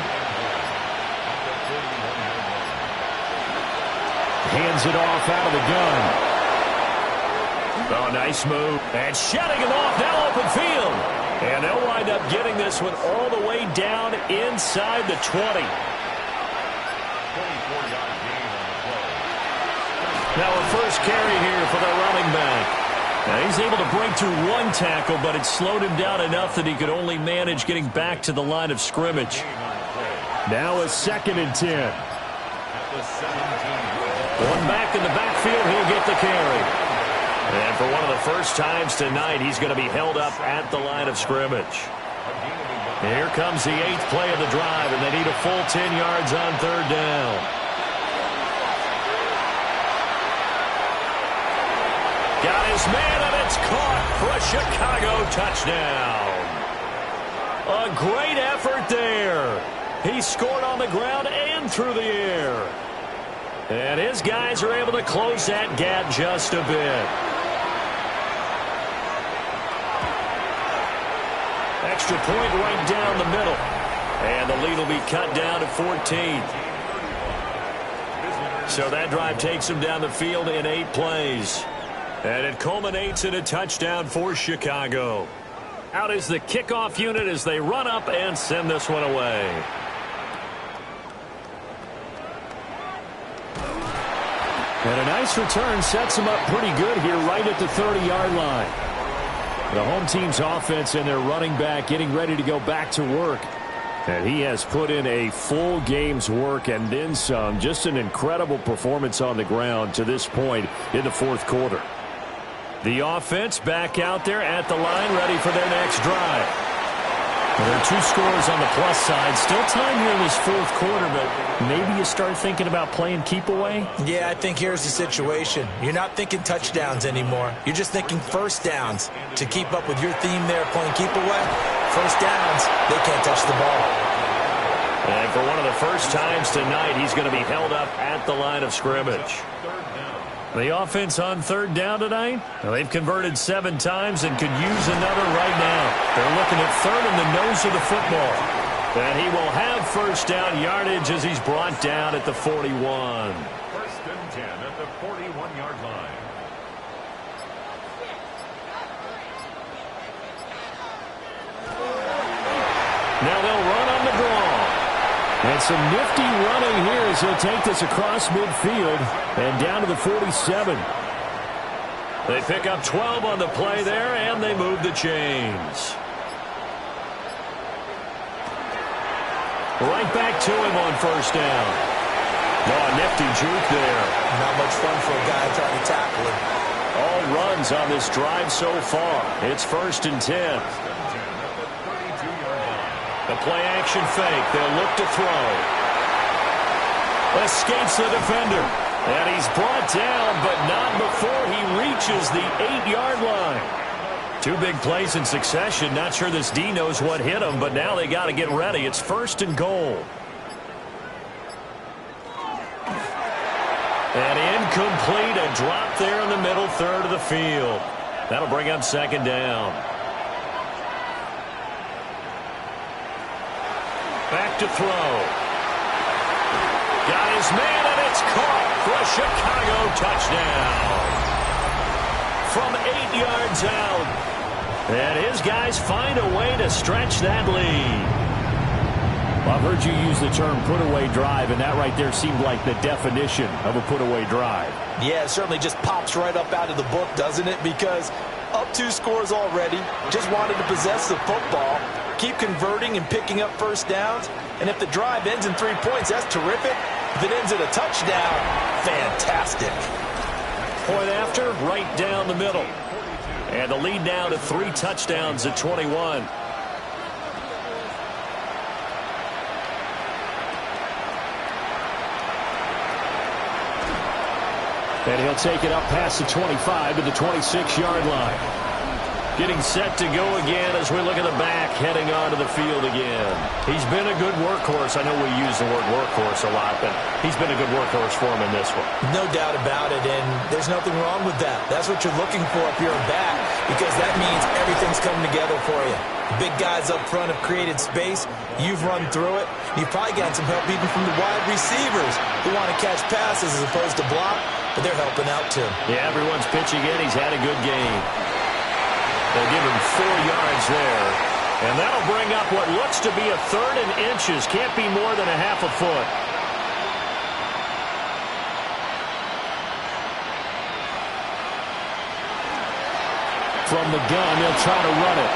Hands it off out of the gun. Oh, nice move. And shutting him off, now open field. And they'll wind up getting this one all the way down inside the 20. Now a first carry here for the running back. Now he's able to break through one tackle, but it slowed him down enough that he could only manage getting back to the line of scrimmage. Now a second and 10. One back in the backfield, he'll get the carry. And for one of the first times tonight, he's going to be held up at the line of scrimmage. Here comes the 8th play of the drive, and they need a full 10 yards on third down. Got his man, and it's caught for a Chicago touchdown. A great effort there. He scored on the ground and through the air. And his guys are able to close that gap just a bit. Extra point right down the middle. And the lead will be cut down to 14. So that drive takes them down the field in 8 plays. And it culminates in a touchdown for Chicago. Out is the kickoff unit as they run up and send this one away. And a nice return sets them up pretty good here right at the 30-yard line. The home team's offense and their running back getting ready to go back to work. And he has put in a full game's work and then some. Just an incredible performance on the ground to this point in the fourth quarter. The offense back out there at the line, ready for their next drive. Well, there are 2 scores on the plus side. Still time here in this fourth quarter, but maybe you start thinking about playing keep away? Yeah, I think here's the situation. You're not thinking touchdowns anymore. You're just thinking first downs. To keep up with your theme there, playing keep away, first downs, they can't touch the ball. And for one of the first times tonight, he's going to be held up at the line of scrimmage. The offense on third down tonight, well, they've converted 7 times and could use another right now. They're looking at third in the nose of the football. And he will have first down yardage as he's brought down at the 41. First and 10 at the 41-yard line. Now they'll run on the draw. And some nifty running here as he'll take this across midfield and down to the 47. They pick up 12 on the play there, and they move the chains. Right back to him on first down. Oh, nifty juke there. Not much fun for a guy trying to tackle him. All runs on this drive so far. It's first and 10. The play-action fake. They'll look to throw. Escapes the defender. And he's brought down, but not before he reaches the 8-yard line. 2 big plays in succession. Not sure this D knows what hit him, but now they got to get ready. It's first and goal. And incomplete. A drop there in the middle third of the field. That'll bring up second down. Back to throw. his man, and it's caught for a Chicago touchdown. From 8 yards out. And his guys find a way to stretch that lead. Well, I've heard you use the term put-away drive, and that right there seemed like the definition of a put-away drive. Yeah, it certainly just pops right up out of the book, doesn't it? Because up 2 scores already, just wanted to possess the football, keep converting and picking up first downs. And if the drive ends in 3 points, that's terrific. If it ends in a touchdown, fantastic. Point after, right down the middle. And the lead now to 3 touchdowns at 21. And he'll take it up past the 25 to the 26-yard line. Getting set to go again as we look at the back, heading onto the field again. He's been a good workhorse. I know we use the word workhorse a lot, but he's been a good workhorse for him in this one. No doubt about it, and there's nothing wrong with that. That's what you're looking for if you're a back, because that means everything's coming together for you. The big guys up front have created space. You've run through it. You've probably gotten some help even from the wide receivers who want to catch passes as opposed to block, but they're helping out too. Yeah, everyone's pitching in. He's had a good game. They'll give him 4 yards there. And that'll bring up what looks to be a 3rd and inches. Can't be more than a half a foot. From the gun, they'll try to run it.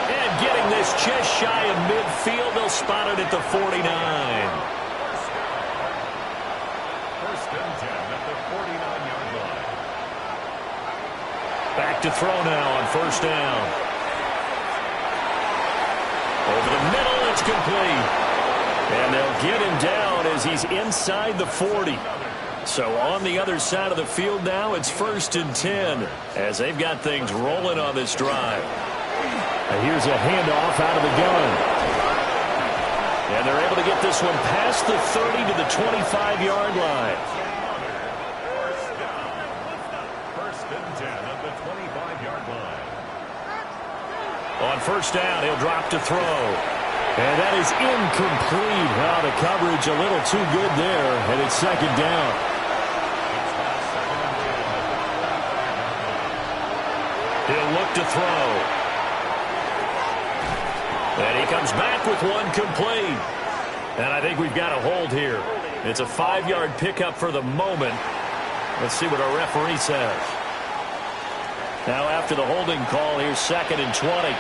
And getting this just shy of midfield, they'll spot it at the 49. First and 10 at the 49-yard line. Back to throw now on first down. Over the middle, it's complete. And they'll get him down as he's inside the 40. So on the other side of the field now, it's 1st and 10 as they've got things rolling on this drive. And here's a handoff out of the gun. And they're able to get this one past the 30 to the 25-yard line. On first down, he'll drop to throw. And that is incomplete. Well, the coverage a little too good there, and it's 2nd down. He'll look to throw. And he comes back with one complete. And I think we've got a hold here. It's a 5-yard pickup for the moment. Let's see what our referee says. Now after the holding call, here's 2nd and 20.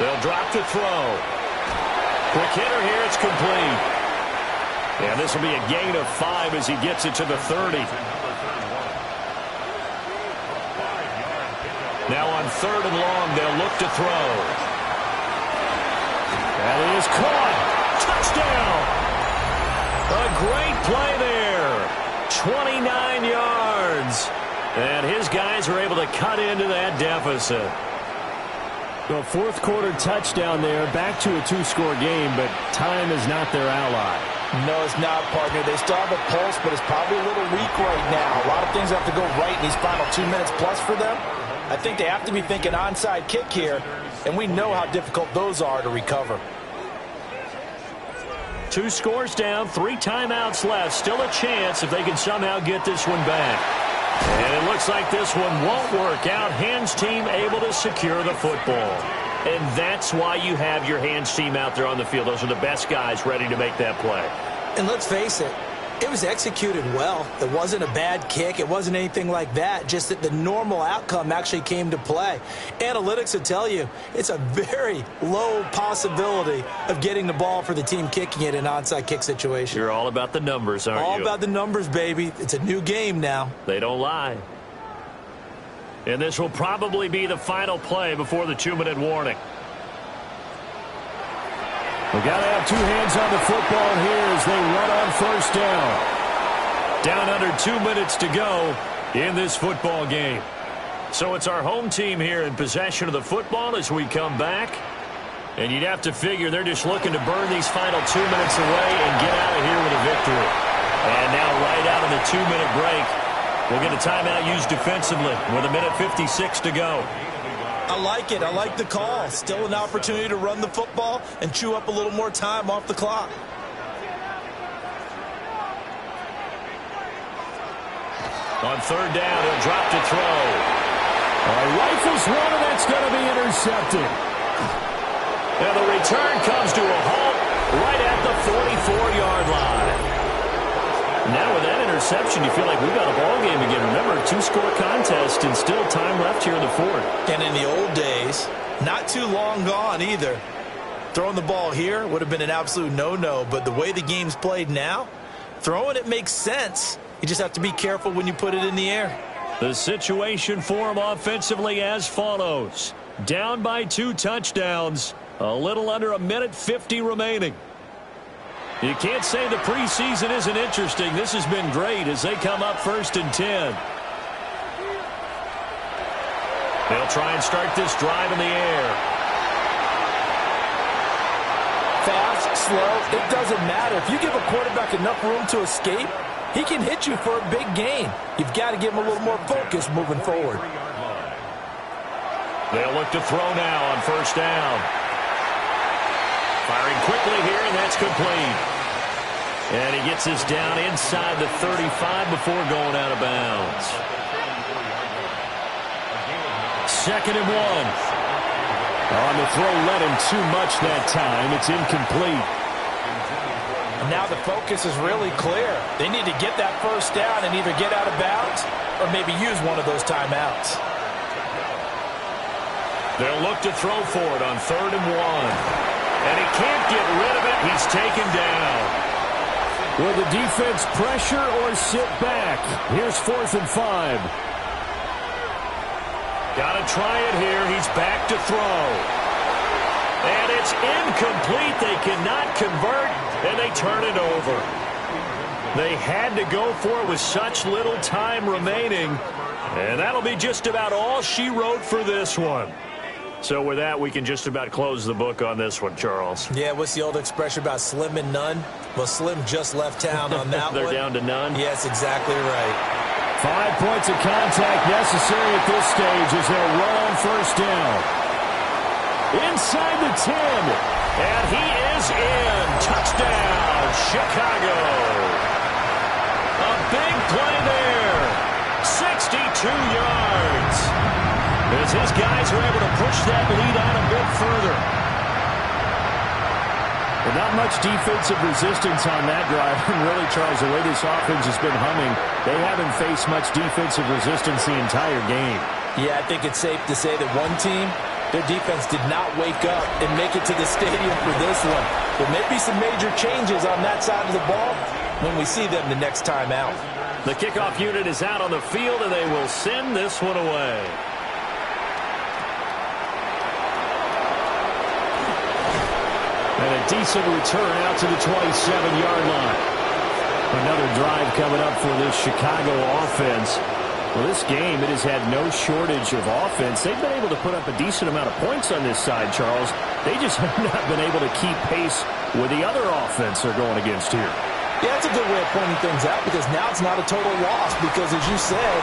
They'll drop to throw. Quick hitter here, it's complete. And this will be a gain of 5 as he gets it to the 30. Now on 3rd and long, they'll look to throw. That is caught. Touchdown. A great play there. 29 yards. And his guys are able to cut into that deficit. Well, 4th quarter touchdown there. Back to a 2-score game, but time is not their ally. No, it's not, partner. They still have a pulse, but it's probably a little weak right now. A lot of things have to go right in these final 2 minutes plus for them. I think they have to be thinking onside kick here, and we know how difficult those are to recover. 2 scores down, 3 timeouts left. Still a chance if they can somehow get this one back. And it looks like this one won't work out. Hands team able to secure the football. And that's why you have your hands team out there on the field. Those are the best guys ready to make that play. And let's face it, it was executed well. It wasn't a bad kick. It wasn't anything like that. Just that the normal outcome actually came to play. Analytics will tell you it's a very low possibility of getting the ball for the team kicking it in an onside kick situation. You're all about the numbers, aren't you? All about the numbers, baby. It's a new game now. They don't lie. And this will probably be the final play before the 2-minute warning. We got to have 2 hands on the football here as they run on first down. Down under 2 minutes to go in this football game. So it's our home team here in possession of the football as we come back. And you'd have to figure they're just looking to burn these final 2 minutes away and get out of here with a victory. And now right out of the 2-minute break, we'll get a timeout used defensively with 1:56 to go. I like it. I like the call. Still an opportunity to run the football and chew up a little more time off the clock. On third down, he'll drop to throw. Rifles one, and that's going to be intercepted. And the return comes to a halt right at the 44-yard line. Now with that interception, you feel like we've got a ball game again. Remember, two-score contest and still time left here in the fourth. And in the old days, not too long gone either. Throwing the ball here would have been an absolute no-no, but the way the game's played now, throwing it makes sense. You just have to be careful when you put it in the air. The situation for him offensively as follows. Down by 2 touchdowns. A little under 1:50 remaining. You can't say the preseason isn't interesting. This has been great as they come up 1st and 10. They'll try and start this drive in the air. Fast, slow, it doesn't matter. If you give a quarterback enough room to escape, he can hit you for a big gain. You've got to give him a little more focus moving forward. They'll look to throw now on 1st down. Firing quickly here, and that's complete. And he gets this down inside the 35 before going out of bounds. 2nd and 1. On the throw, let him too much that time. It's incomplete. And now the focus is really clear. They need to get that 1st down and either get out of bounds or maybe use one of those timeouts. They'll look to throw for it on 3rd and 1. And he can't get rid of it. He's taken down. Will the defense pressure or sit back? Here's 4th and 5. Got to try it here. He's back to throw. And it's incomplete. They cannot convert, and they turn it over. They had to go for it with such little time remaining. And that'll be just about all she wrote for this one. So with that, we can just about close the book on this one, Charles. Yeah, what's the old expression about slim and none? Well, Slim just left town on that They're one. down to none? Yes, exactly right. 5 points of contact necessary at this stage as they'll run on 1st down. Inside the 10. And he is in. Touchdown, Chicago. A big play there. 62 yards. As his guys are able to push that lead out a bit further. But not much defensive resistance on that drive. And really, Charles, the way this offense has been humming, they haven't faced much defensive resistance the entire game. Yeah, I think it's safe to say that one team, their defense did not wake up and make it to the stadium for this one. There may be some major changes on that side of the ball when we see them the next time out. The kickoff unit is out on the field, and they will send this one away. And a decent return out to the 27-yard line. Another drive coming up for this Chicago offense. Well, this game, it has had no shortage of offense. They've been able to put up a decent amount of points on this side, Charles. They just have not been able to keep pace with the other offense they're going against here. Yeah, that's a good way of pointing things out because now it's not a total loss because, as you said,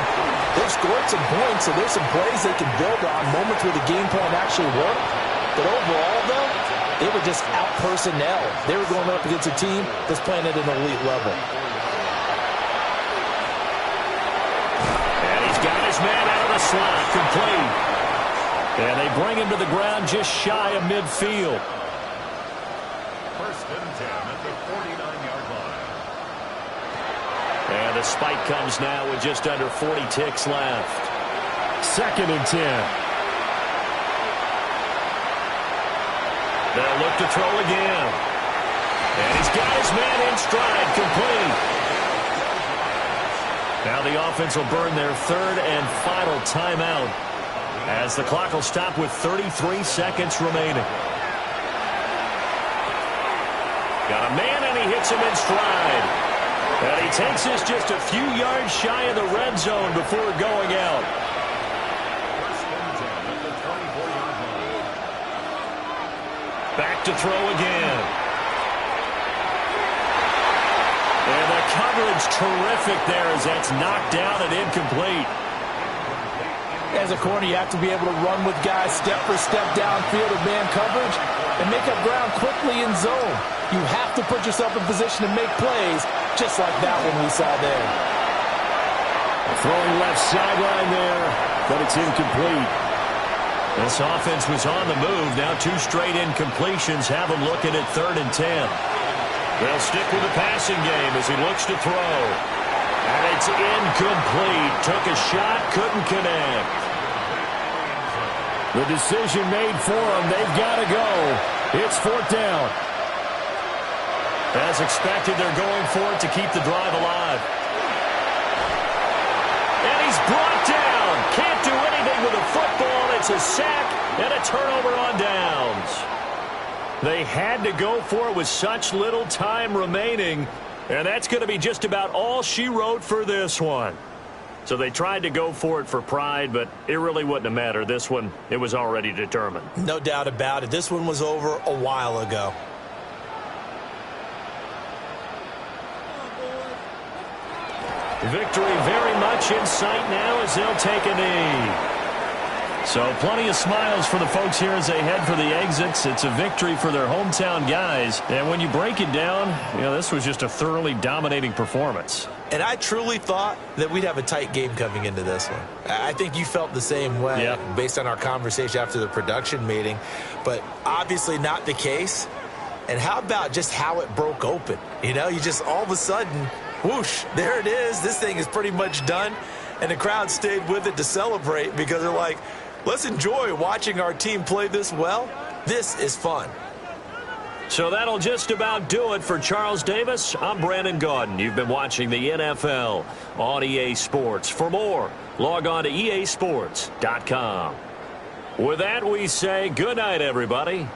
they've scored some points, so there's some plays they can build on, moments where the game plan actually worked. But overall, though, they were just out personnel. They were going up against a team that's playing at an elite level. And he's got his man out of the slot, complete. And they bring him to the ground just shy of midfield. 1st and 10 at the 49-yard line. And the spike comes now with just under 40 ticks left. 2nd and 10. They'll look to throw again. And he's got his man in stride, complete. Now the offense will burn their 3rd and final timeout as the clock will stop with 33 seconds remaining. Got a man, and he hits him in stride. And he takes this just a few yards shy of the red zone before going out. Back to throw again. And the coverage terrific there as that's knocked down and incomplete. As a corner, you have to be able to run with guys step for step downfield of man coverage and make up ground quickly in zone. You have to put yourself in position to make plays, just like that one we saw there. Throwing left sideline there, but it's incomplete. This offense was on the move. Now 2 straight incompletions have them looking at 3rd and 10. They'll stick with the passing game as he looks to throw. And it's incomplete. Took a shot, couldn't connect. The decision made for them. They've got to go. It's 4th down. As expected, they're going for it to keep the drive alive. And he's brought down. Can't do anything with a football. It's a sack and a turnover on downs. They had to go for it with such little time remaining. And that's going to be just about all she wrote for this one. So they tried to go for it for pride, but it really wouldn't have mattered. This one, it was already determined. No doubt about it. This one was over a while ago. Victory very much in sight now as they'll take a knee. So plenty of smiles for the folks here as they head for the exits. It's a victory for their hometown guys. And when you break it down, you know, this was just a thoroughly dominating performance. And I truly thought that we'd have a tight game coming into this one. I think you felt the same way based on our conversation after the production meeting. But obviously not the case. And how about just how it broke open? You know, you just all of a sudden, whoosh, there it is. This thing is pretty much done. And the crowd stayed with it to celebrate because they're like, let's enjoy watching our team play this well. This is fun. So that'll just about do it for Charles Davis. I'm Brandon Gaudin. You've been watching the NFL on EA Sports. For more, log on to easports.com. With that, we say good night, everybody.